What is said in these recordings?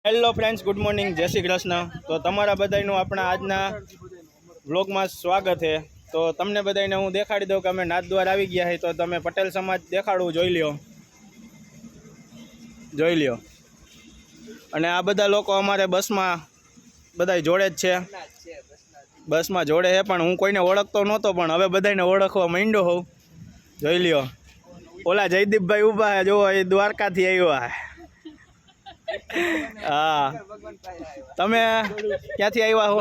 Hello friends, good morning, જય શ્રી કૃષ્ણ. તો તમારા બધાનું આપણા આજના વ્લોગમાં સ્વાગત છે. તો તમને બધાને હું દેખાડી દઉં કે અમે નાથદ્વાર આવી ગયા છે. તો તમે પટેલ સમાજ દેખાડવું જોઈ લ્યો. અને આ બધા લોકો અમારે બસમાં બધા જોડે જ છે, બસમાં જોડે છે. પણ હું કોઈને ઓળખતો નહોતો, પણ હવે બધાને ઓળખવા માંડ્યો હોઉં. જોઈ લ્યો, ઓલા જયદીપભાઈ ઊભા છે, જોવો, એ દ્વારકાથી આવ્યા. હા, તમે ક્યાંથી આવ્યા હો?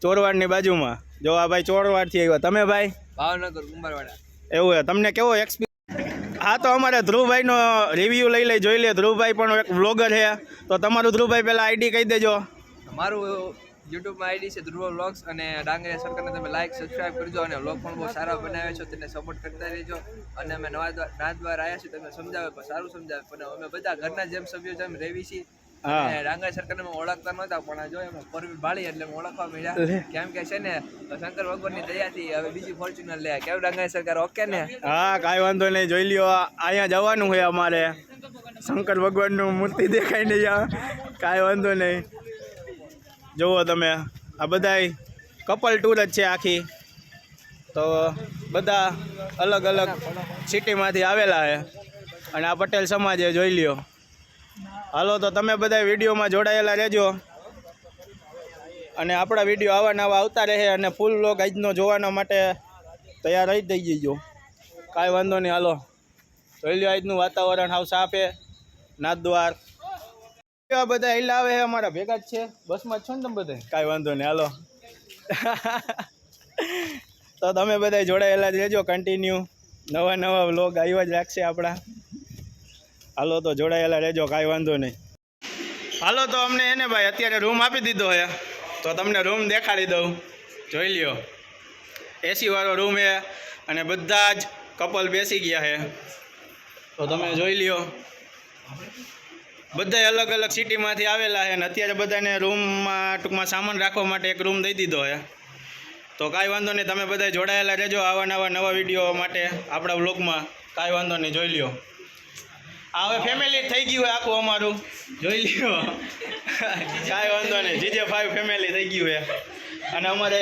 ચોરવાડની બાજુમાં. જો આ ભાઈ ચોરવાડથી આવ્યા. તમે ભાઈ? ભાવનગર, કુંભારવાડા. એવું છે. તમને કેવો એક્સપિરિયન્સ? હા, તો અમારે ધ્રુવભાઈનો રિવ્યૂ લઈ જોઈ લે. ધ્રુવભાઈ પણ એક વ્લોગર છે. તો તમારું ધ્રુવભાઈ પહેલાં આઈડી કહી દેજો. મારું યુટ્યુબમાં આઈડી છે ધ્રુવ વ્લોગ્સ, અને ડાંગરિયા સરકારને તમે લાઈક સબસ્ક્રાઈબ કરજો. અને વ્લોગ પણ બહુ સારા બનાવે છો, તેને સપોર્ટ કરતા રહેજો. અને અમે નાથદ્વાર આવ્યા છીએ, તમે સમજાવે પણ સારું સમજાવે, પણ અમે બધા ઘરના જેમ સભ્યો જેમ રહેવી છીએ. અને ડાંગરિયા સરકારને અમે ઓળખતા નહોતા, પણ જો એમાં ફોરવ્હીલ ભાળી એટલે અમે ઓળખવા મળ્યા. કેમ કે છે ને, શંકર ભગવાનની દયાથી હવે બીજી ફોર્ચ્યુનર લે. કેવું ડાંગરિયા સરકાર ઓકે ને? હા, કાંઈ વાંધો નહીં. જોઈ લ્યો, અહીંયા જવાનું છે અમારે. શંકર ભગવાનનું મૂર્તિ દેખાય નહીં. કાંઈ વાંધો નહીં. જુઓ તમે, આ બધાય કપલ ટૂર જ છે આખી. તો બધા અલગ અલગ સિટીમાંથી આવેલા છે. અને આ પટેલ સમાજે જોઈ લ્યો. હાલો, તો તમે બધા વિડીયોમાં જોડાયેલા રહેજો. અને આપણા વિડીયો આવા નવા આવતા રહે. અને ફૂલ વ્લોગ આજનો જોવાના માટે તૈયાર રહી જઈજો. કાંઈ વાંધો નહીં. હાલો, જોઈ લ્યો, આજનું વાતાવરણ હાવ સાફ છે. નાથદ્વાર બધા હિલા આવે છે, અમારા ભેગા જ છે. બસમાં જ છો ને તમે બધા? કાંઈ વાંધો નહીં. હાલો, તો તમે બધા જોડાયેલા જ રહેજો. કન્ટિન્યુ નવા વ્લોગ આવ્યા જ રાખશે આપણા. હાલો, તો જોડાયેલા રહેજો. કાંઈ વાંધો નહીં. હાલો, તો અમને એને ભાઈ અત્યારે રૂમ આપી દીધો છે. તો તમને રૂમ દેખાડી દઉં. જોઈ લ્યો, એસી વાળો રૂમ છે. અને બધા જ કપલ બેસી ગયા છે. તો તમે જોઈ લ્યો, બધા અલગ અલગ સિટીમાંથી આવેલા છે. અને અત્યારે બધાને રૂમમાં ટૂંકમાં સામાન રાખવા માટે એક રૂમ દઈ દીધો છે. તો કાંઈ વાંધો નહીં. તમે બધા જોડાયેલા રહેજો આવા નવા વિડીયો માટે આપણા વ્લોગમાં. કાંઈ વાંધો નહીં. જોઈ લ્યો, હવે ફેમિલી થઈ ગયું હોય આખું અમારું. જોઈ લ્યો, કાંઈ વાંધો નહીં. GJ5 ફેમિલી થઈ ગયું છે. અને અમારે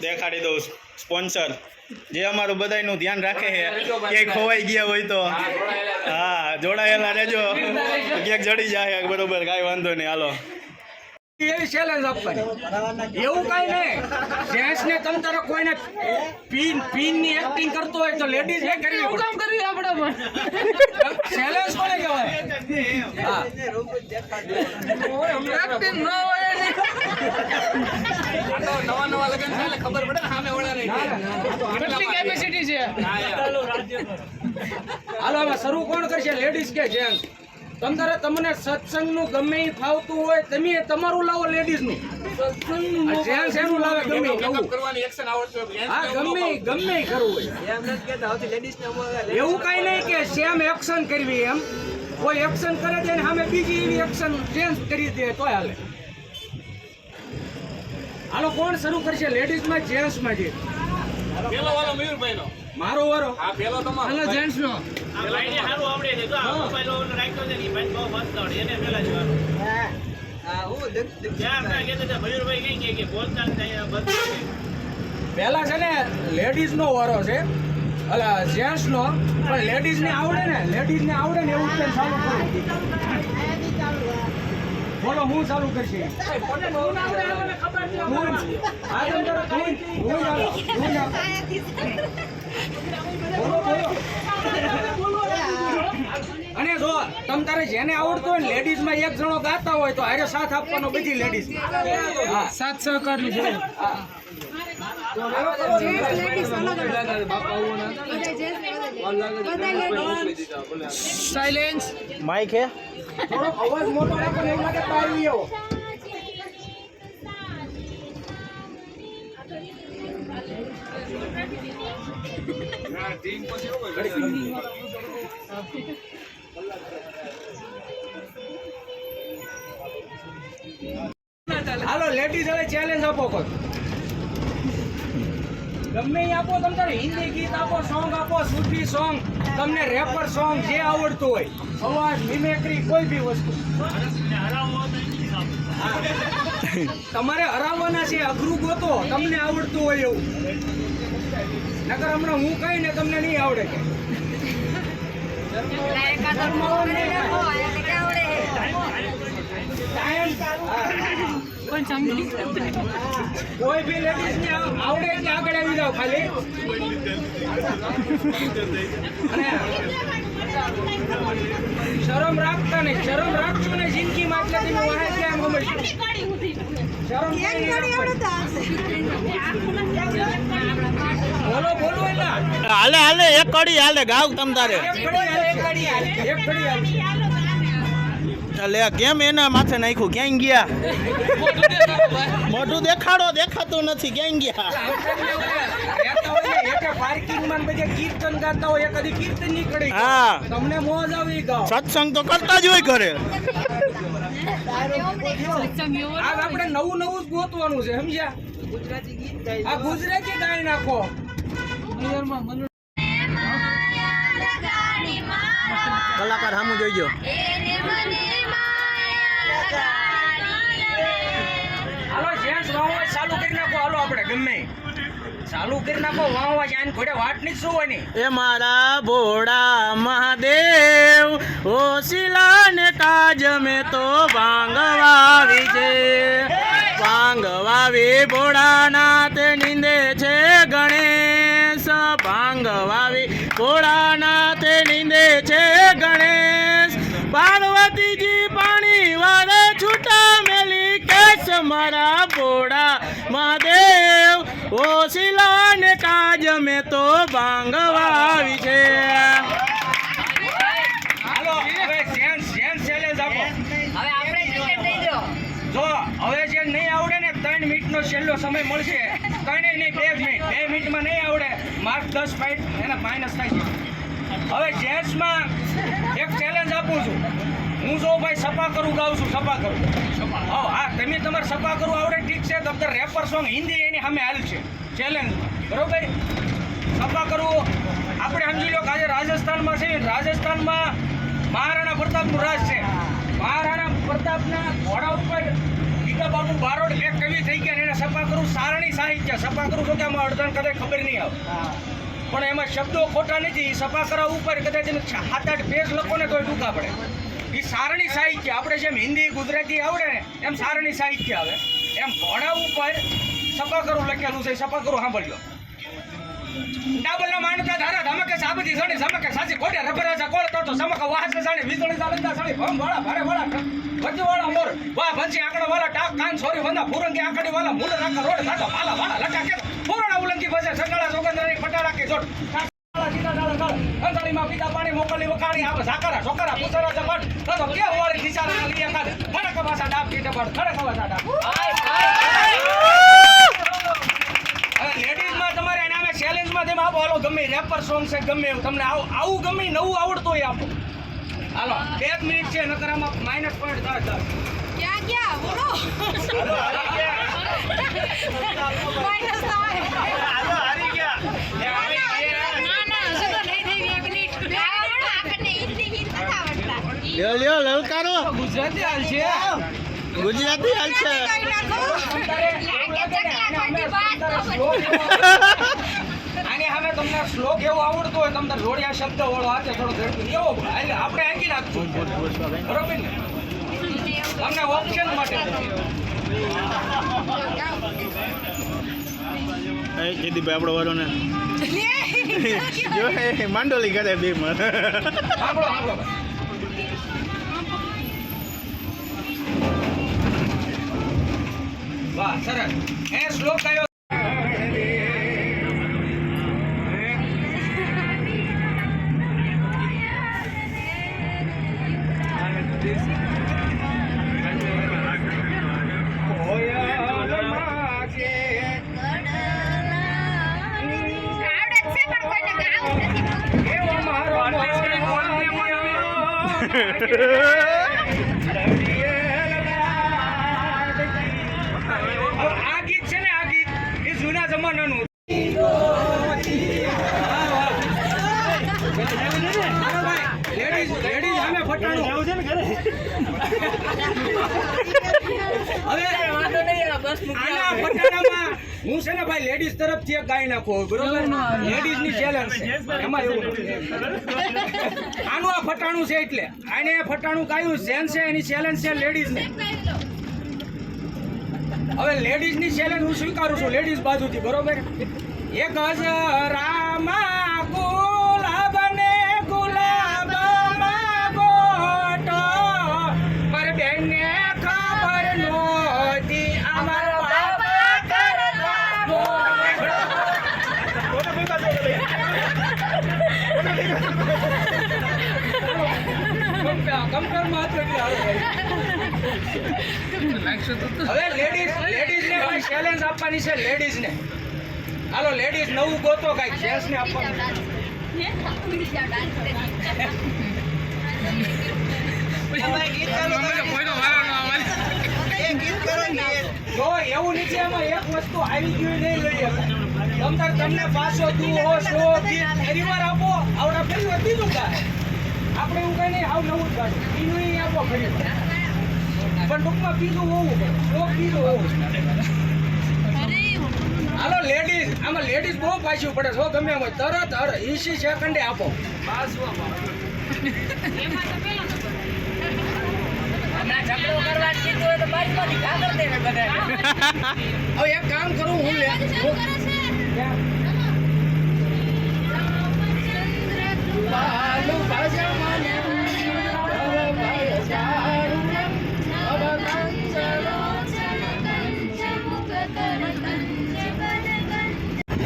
દેખાડી દઉં સ્પોન્સર, જે અમારું બધાનું ધ્યાન રાખે છે. ક્યાંય ખોવાઈ ગયા હોય તો હા, જોડાયેલા રહેજો. ક્યાંક જડી જાય બરોબર. કાંઈ વાંધો નહીં. હાલો, એવી ચેલેન્જ આપવાની, એવું કઈ નહીં. જેન્ટ્સ ને તમ તારે કોઈને પીન ની એક્ટિંગ કરતો હોય તો લેડીઝ એ કરવી પડે. કામ કરવી આપણે પણ ચેલેન્જ કોને કહેવાય? હા, એક્ટિંગ ન હોય ને નવા લગન થાય ખબર પડે ને સામે ઓળા રહી કેટલી કેપેસિટી છે. હાલો, હવે શરૂ કોણ કરશે, લેડીઝ કે જેન્ટ્સ? તમને સત્સંગનું ગમે એ ફાવતું હોય તમે તમારું લાવો, લેડીઝનું. જેન્ટ્સ એનું લાવે ગમે હા, ગમે કરવું હોય. એવું કઈ નહીં કે સેમ એક્શન કરવી. એમ કોઈ એક્શન કરે છે ને સામે બીજી એવી એક્શન જેન્ટ્સ કરી દે તોય હાલે. હાલો, કોણ શરૂ કરશે, લેડીઝમાં જેન્ટ્સમાં? જે પેલો વાળો મયુરભાઈનો, મારો વારો. હા, પેલો તમારો. પેલો જેન્ટ્સનો. આઈડિયા સારું આવડે છે. તો આ મોબાઈલ ઓન રાખ્યો છે ને ભાઈ બહુ મસ્ત આવડે. એને પેલા જવાનું. હા, હું ધ્યાન રાખે તો મયુરભાઈ કઈ કે બોલતા થાય બસ. પેલા છે ને લેડીઝનો વારો છે, અલા જેન્ટ્સનો. પણ લેડીઝને આવડે ને એવું જ ચાલુ કરું. બોલો, હું ચાલુ કરશે. અને જો તમ તારે જેને આવડતું હોય ને લેડીઝ માં એક જણો ગાતા હોય તો હારે સાથ આપવાનો બધી લેડીઝ. સાથ સહકારની છે. સાયલેન્સ માઇક હે, થોડો અવાજ મોટો રાખો ને માટે પાડી આવો. હાલો, લેડીઝ હવે ચેલેન્જ આપો કોઈ. ગમે એ આપો, તમે તારે હિન્દી ગીત આપો, સોંગ આપો, સૂફી સોંગ, તમને રેપર સોંગ જે આવડતું હોય, અવાજ, મિમેક્રી, કોઈ બી વસ્તુ. તમારે હરાવવાના છે, અઘરું ગોતો, તમને આવડતું હોય એવું. નકર હમણાં હું કઈ ને તમને નહીં આવડે કે કોઈ બી લેડીઝ ને આવડે એટલે આગળ આવી જાવ ખાલી. અને શરમ રાખતા નહીં, શરમ રાખશું ને જિંદગીમાં એટલે તમે વાહે કેમ ગમશો. શરમ બોલો બોલો એલા હાલે હાલે એક કડી હાલે ગાવ તમ તારે એક ઘડી હાલ. એટલે કેમ એના માથે નાખ્યું ક્યાંય ગયા મોઢું દેખાડો દેખાતું નથી ક્યાંય ગયા પાર્કિંગમાં બધે કીર્તન ગાતા હોય, કદી કીર્તન ની કડી હા. તમને મોજ આવી ગાઓ. સત્સંગ તો કરતા જ હોય ઘરે આ આપણે નવું નવું જ ગોતવાનું છે, સમજ્યા? આ ગુજરાતી ગાઈ નાખો. કલાકાર સામું જોઈજો. હાલો જેન્ટ્સ વાવવા ચાલુ કરી નાખો. હાલો આપણે ગમે ચાલુ કરી નાખો વાવવા. આને ઘોડે વાટ નહીં જોવાની. એ મારા ભોળા મહાદેવ ઓશિલા ને કાજ મેં તો ભાંગ વાવી છે, ભાંગ વાવી ભોળાનાથ નીંદે છે ગણેશ, ભાંગ વાવી ભોળાનાથ નીંદે છે ગણેશ, પાર્વતીજી પાણી વાળે છૂટા મેલી કેસ મારા ભોળા મહાદેવ ઓશિલા ને કાજ મેં તો ભાંગ વાવી છે. હાલો હવે જેન્ટ્સ ચેલેન્જ આપો. જો હવે જે નહીં આવડે ને 3 મિનિટનો છેલ્લો સમય મળશે. 3 નહીં 2 મિનિટ, 2 મિનિટમાં નહીં આવડે માર્ક 10 પોઈન્ટ એના માઇનસ થાય છે. હવે જેન્ટ્સમાં એક ચેલેન્જ આપું છું. હું જો ભાઈ સપા કરું ગાઉં છું, સપા કરું. હા તમે તમારે સપા કરવું આવડે ઠીક છે, તો રેપર સોંગ હિન્દી એની સામે હાલ છે ચેલેન્જ, બરોબર? સપા કરવું આપણે સમજી લો કે આજે રાજસ્થાનમાં છે, રાજસ્થાનમાં મહારાણા પ્રતાપનું રાજ છે. મહારાણા પ્રતાપના ઘોડા ઉપર ગીતા બાપુ બારોડ એક કવિ થઈ ગયા ને એને સપા કરવું સારણી સાહિત્ય. સપા કરું તો કે આમાં અડધાને કદાચ ખબર નહીં આવે, પણ એમાં શબ્દો ખોટા નથી. સપા કરવા ઉપર કદાચ 7-8 પેજ લખો ને તો ટૂંકા પડે. એ સારણી સાહિત્ય. આપણે જેમ હિન્દી ગુજરાતી આવડે ને એમ સારણી સાહિત્ય આવે. એમ ઘોડા ઉપર સપા કરું લખેલું છે. સપા કરું સાંભળ્યો. ડાબલના માનતા ધારા ધમકે સાબતી સણી સમકે સાચી ખોટે રબરાજા કોળ તો સમક વાહસે સાણી વીજળી સાલંદા સાણી ભમ વાળા ભારે વાળા વજુ વાળા મોર વાહ ભંસી આંકડો વાળા ટાક કાન છોરી વંદા ફુરંગી આંકડી વાળા મૂળ રાખા રોડ થાતો વાલા વાળા લટા કે પૂર્ણ ઉલંગી ભસે સગળા સોગંદરી ફટાડા કે જોડ સીધા ડાળા ડાળ અંતળીમાં પીતા પાણી મોકલી વકાણી આવે ઝાકરા છોકરા પુસરા જપટ તો કે વાળી દિશાના લીયા કાઢ ખડક વાસા ડાબ કીટે પડ ખડક વાસા ડાબ. લેડીઝમાં તમારે નામે ચેલેન્જમાં તેમ આપો. હાલો ગમે રેપર સોંગ છે, ગમે એવું તમને આવું ગમે નવું આવડતું હોય આપો. હાલો 2 મિનિટ છે, નકર આમાં માઇનસ પોઈન્ટ થાય. क्या बोलो माइनस લ્યો લલકારો ગુજરાતી હાલ છે. ગુજરાતી હાલ છે. આને હવે તમને શ્લોક એવો આવડતો હોય, તમને જોડિયા શબ્દ વાળો હાથે થોડો ધડકું એવો એટલે આપણે આંકી નાખશું, બરોબર ને? તમને ઓપ્શન માટે કીધીભાઈ આપણો વારો ને જો માંડોલી કરે બે માં. સાંભળો સાંભળો. વાહ સરસ. એ શ્લોક કયો? આ ગીત છે ને, આ ગીત એ જૂના જમાનાનું. લેડીઝ સામે ફટાણું હવે આના ફટાણામાં હું છે ને ભાઈ લેડીઝ તરફથી એક ગાઈ નાખું બરોબર લેડીઝ ની ચેલેન્જ છે એમાં એવું આનું આ ફટાણું છે એટલે આને ફટાણું ગાયું જેન્ટ્સ છે એની ચેલેન્જ છે લેડીઝ ને હવે લેડીઝ ની ચેલેન્જ હું સ્વીકારું છું લેડીઝ બાજુથી બરોબર એક હજરામાં ગુલાબ ને ગુલાબમાં ગોટો પર બેને ખબર નહોતી અમાર બાબા કરતા કમ્પ્યુટરમાં હતો એટલે હવે લેડીઝ ને ભાઈ ચેલેન્જ આપવાની છે લેડીઝ ને હાલો લેડીઝ નવું ગોતો કાંઈક જેન્ટ્સ ને આપવાનું જો એવું નથી એમાં એક વસ્તુ આવી ગયું નહીં લઈએ તમને પાછો દુહો સો ગીત ફરી વાર આપો આવડા ફરી વાર બીજું ગાય આપણે એવું કઈ નહીં આવ નવું જ ગાડું બીજું આપો ફરી વાર પણ ટૂંકમાં બીજું હોવું પડે શ્લોક બીજું હોવું હાલો લેડીઝ આમાં લેડીઝ બહુ પાછું પડે છો ગમે એમ તરત 20 સેકન્ડે આપો હવે એક કામ કરું હું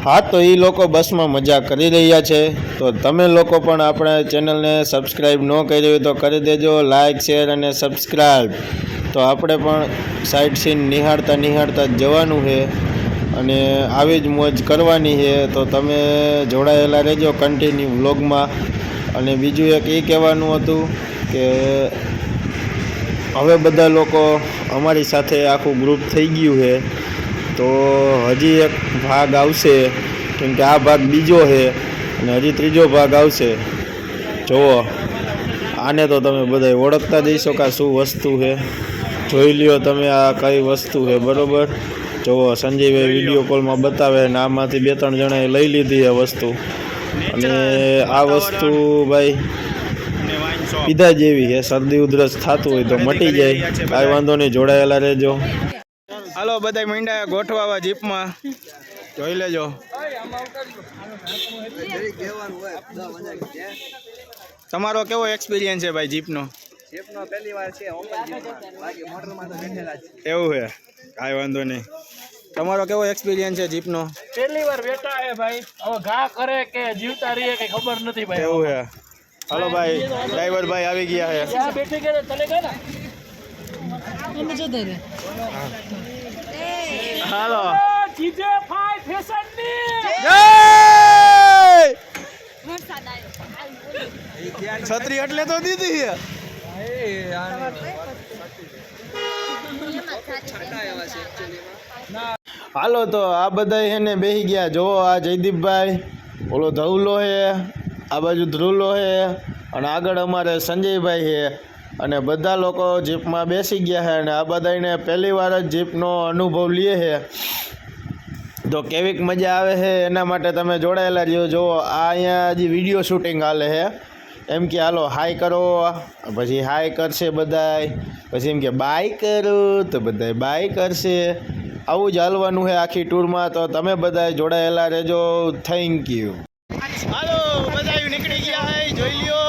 હા તો એ લોકો બસમાં મજા કરી રહ્યા છે તો તમે લોકો પણ આપણા ચેનલને સબસ્ક્રાઈબ ન કરી હોય તો કરી દેજો લાઇક શેર અને સબસ્ક્રાઈબ તો આપણે પણ સાઇટ સીન નિહાળતા જવાનું છે અને આવી જ મોજ કરવાની છે તો તમે જોડાયેલા રહેજો કન્ટિન્યુ વ્લોગમાં અને બીજું એક એ કહેવાનું હતું કે હવે બધા લોકો અમારી સાથે આખું ગ્રુપ થઈ ગયું છે તો હજી એક ભાગ આવશે કેમ કે આ ભાગ બીજો છે અને હજી ત્રીજો ભાગ આવશે જુઓ આને તો તમે બધા ઓળખતા જઈશો કે આ શું વસ્તુ છે જોઈ લ્યો તમે આ કઈ વસ્તુ છે બરાબર જુઓ સંજયભાઈ વિડીયો કોલમાં બતાવે અને આમાંથી 2-3 જણાએ લઈ લીધી આ વસ્તુ અને આ વસ્તુ ભાઈ પીધા જેવી છે શરદી ઉધરસ થતું હોય તો મટી જાય કાંઈ વાંધો નહીં જોડાયેલા રહેજો હાલો બધા મીંડા ગોઠવાવા જીપમાં જોઈ લેજો તમારો કેવો એક્સપિરિયન્સ છે ભાઈ જીપનો પહેલી વાર છે ઓપન બાકી મોટરમાં તો બેઠેલા છે એવું છે કાંઈ વાંધો નહીં તમારો કેવો એક્સપિરિયન્સ છે જીપનો પહેલી વાર બેઠા હે ભાઈ હવે ઘા કરે કે જીવતા રહીએ કે ખબર નથી ભાઈ એવું છે હાલો ભાઈ ડ્રાઈવર ભાઈ આવી ગયા છે ત્યાં બેઠી ગયા ચલે ગયા ને હાલો જીજે ફાઈ ફેશન ની જય છત્રી એટલે તો દીધી છે હાલો તો આ બધા એને બેસી ગયા જો આ જયદીપભાઈ ઓલો ધવલો છે આ બાજુ ધ્રુલો છે અને આગળ અમારે સંજયભાઈ છે અને બધા લોકો જીપમાં બેસી ગયા છે અને આ બધાને પહેલી વાર જ જીપનો અનુભવ લે છે તો કેવીક મજા આવે છે એના માટે તમે જોડાયેલા રહ્યો જો આ અહીંયા હજી વિડીયો શૂટિંગ હાલે છે એમ કે હાલો હાય કરો પછી હાય કરશે બધાય પછી એમ કે બાય કરો તો બધાય બાય કરશે આવું જ હાલવાનું છે આખી ટૂરમાં તો તમે બધા જોડાયેલા રહેજો થેન્ક યુ હાલો બધા નીકળી ગયા છે જોઈ લ્યો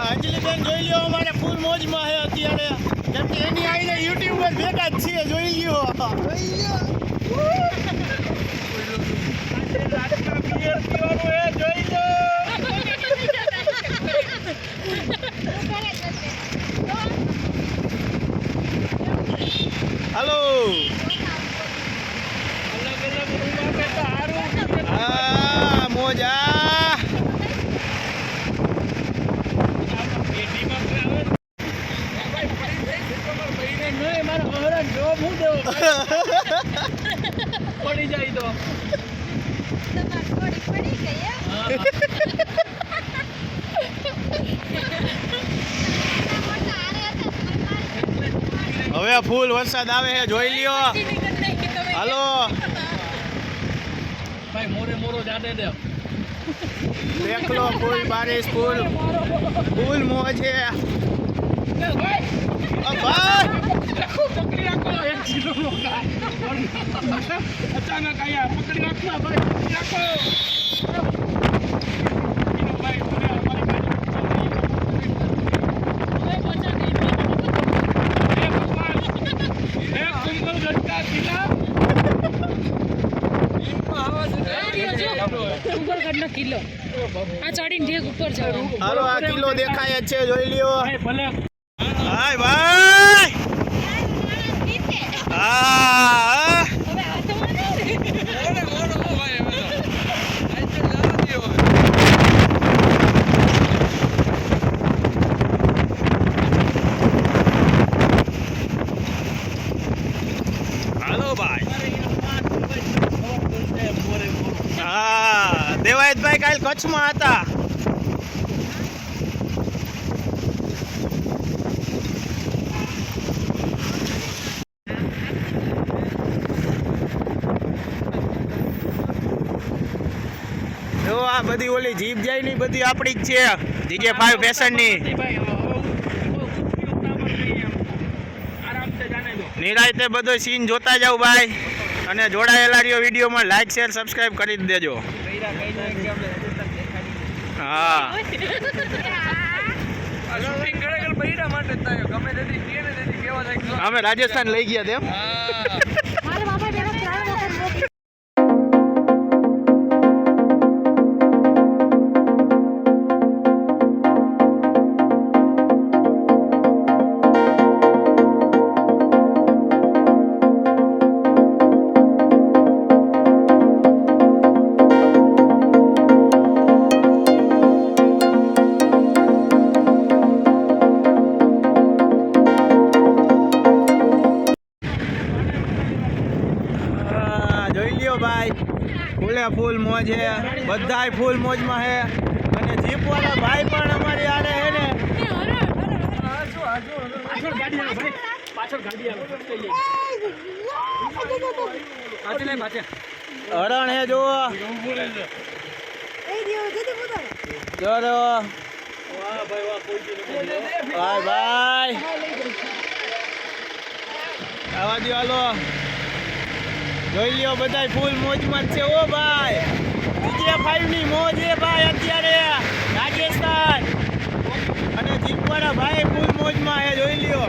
અંજલિબેન જોઈ લ્યો અમારે ફૂલ મોજમાં છે અત્યારે કેમ કે એની આવીને યુટ્યુબર ભેગા જ છીએ જોઈ લ્યો હાલો હા મોજા પડી જાય તો તમારી થોડી પડી ગઈ એમ? મોટા હારે હતા, તમારી હવે ફૂલ વરસાદ આવે છે, જોઈ લ્યો. ચીની કરી નાખી તમે. હાલો ભાઈ મોરે મોરો જાડે દે દેખ લો, ફૂલ બારિશ, ફૂલ ફૂલ મોજ છે. ઓ ભાઈ પકડી રાખો 1 કિલો અચાનક આયા પકડી રાખો ભાઈ પકડી રાખો ભાઈ મને અમારી કુંભલ ગટકા કિલા ઉબરગઢનો કિલ્લો આ ચડીને ઢેક ઉપર જવાનું. હાલો, આ કિલ્લો દેખાય જ છે, જોઈ લ્યો. ભલે હાય ભાઈ. નીચે. હા હવે હાથમાં નહીં રે. હાલો ભાઈ. હા, દેવાયતભાઈ કાલ કચ્છમાં હતા. જો આ બધી ઓલી જીપ જાય ની બધી આપણી જ છે, DJ5 ફેશન ની. આરામ से जाने दो નિરાયતે બધો સીન જોતા જાવ ભાઈ, અને જોડાયેલા રહ્યો વિડીયોમાં. લાઈક શેર સબસ્ક્રાઇબ કરી જ દેજો. હા શૂટિંગ ખરેખર બૈરા માટે જ થાય, ગમે તેથી કહે ને તેથી કેવા થાય. અમે રાજસ્થાન લઈ ગયા તેમ. મારા બાપા બેનો ત્રણ વખત મોકલી. હા, જોઈ લ્યો ભાઈ, ફૂલે ફૂલ મોજ છે, બધાય ફૂલ મોજમાં છે. અને જીપ વાળા ભાઈ પણ અમારી આરે છે ને. પાછળ ગાડી આવે ભાઈ પાછળ ગાડી આવે પાછળ નહીં પાછળ હરણ હે જો જો ભાઈ ભાઈ આવા દો. હાલો, જોઈ લ્યો, બધાય ફૂલ મોજમાં જ છે. ઓ ભાઈ, DJ5 ની મોજ છે ભાઈ અત્યારે રાજસ્થાન. અને જીપવાળા ભાઈ ફૂલ મોજમાં છે, જોઈ લ્યો.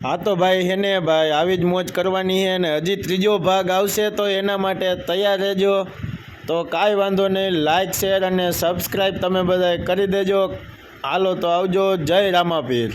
હા તો ભાઈ હેને ભાઈ આવી જ મોજ કરવાની છે, અને હજી ત્રીજો ભાગ આવશે તો એના માટે તૈયાર રહેજો. તો કાંઈ વાંધો નહીં, લાઈક શેર અને સબસ્ક્રાઈબ તમે બધાય કરી દેજો. હાલો તો આવજો. જય રામાપીર.